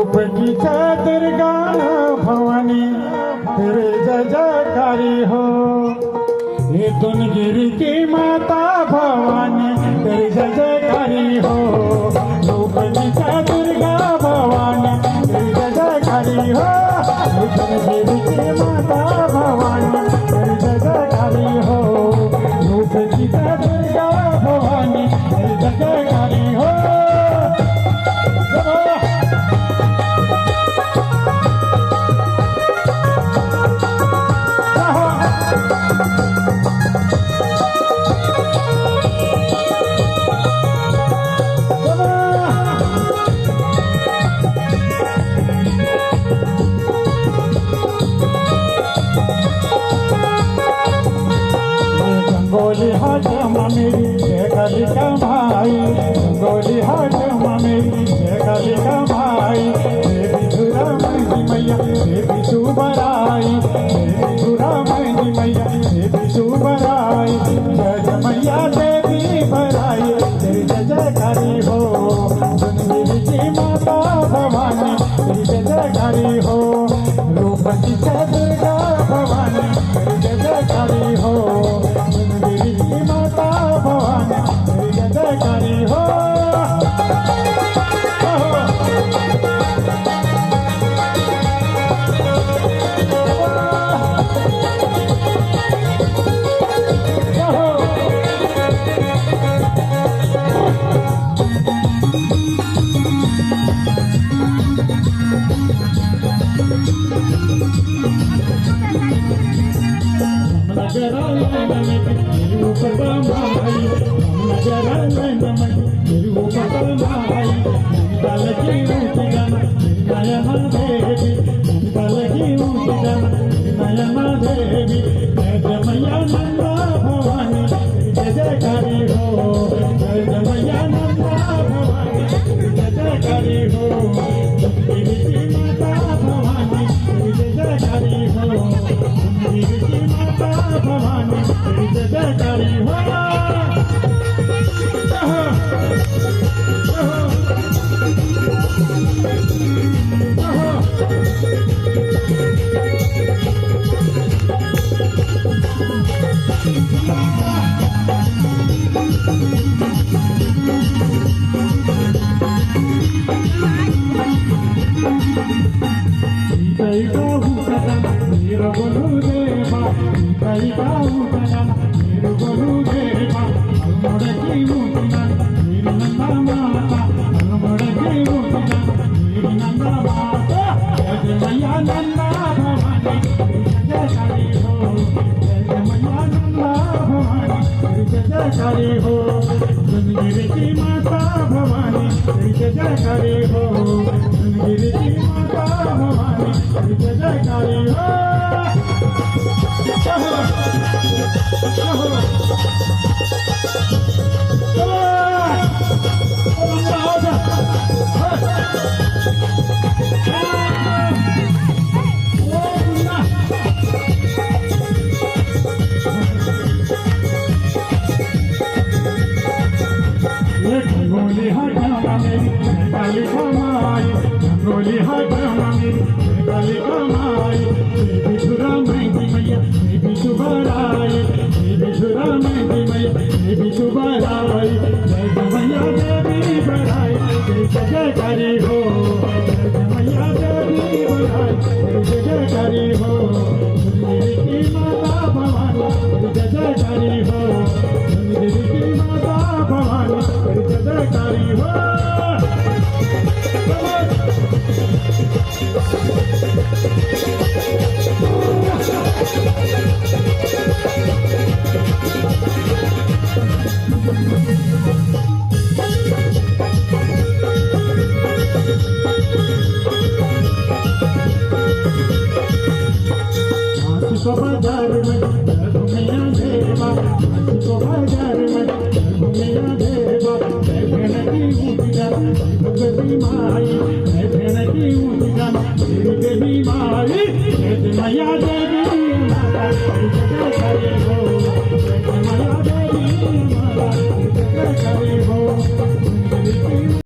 रूप की दुर्गा भवानी तेरे जय जयकारी हो। ये दुनगिरी की माता भवानी तेरे जय जयकारी हो। रूप की दुर्गा भवानी तेरे जय जयकारी हो। ये दुनगिरी की माता भवानी तेरे जय जयकारी हो। रूप की दुर्गा भवानी तेरे जय जयकारी हो। गोली हाथ मेरी काली का भाई, गोली हाथ मेरी काली का भाई। देवी सुरा मैया मैया देवी सुबराई, देवी सुरा मैया मैया देवी सुबराई। जय मैया देवी बराई तेरी जय जयकारी हो। दुनगिरी की माता भवानी तेरी जय जयकारी हो। रूप की दुर्गा भवानी तेरी जय जयकारी हो। माता भवानी तेरी जय जयकारी हो। जयकारी हो। दुनगिरी की माता भवानी तेरी जय जयकारी हो। दुनगिरी की माता भवानी तेरी जय जयकारी हो। गोली हाथ मेरी काली कमाई, गोली हाथ मेरी काली कमाई। देवी सुरा मैया मैया देवी सुबराई, देवी सुरा मैया मैया देवी सुबराई। जय मैया देवी बराई तेरी जय जयकारी हो। जय मैया देवी बराई तेरी जय जयकारी हो। दुनगिरी की माता भवानी तेरी जय जयकारी हो। दुनगिरी की माता भवानी तेरी जय जयकारी हो। बाजार में घूमिया देवा, बाजार में घूमिया देवा। भेड़ की ऊँचा देवी माई, भेड़ की ऊँचा देवी माई। मैया देवी माता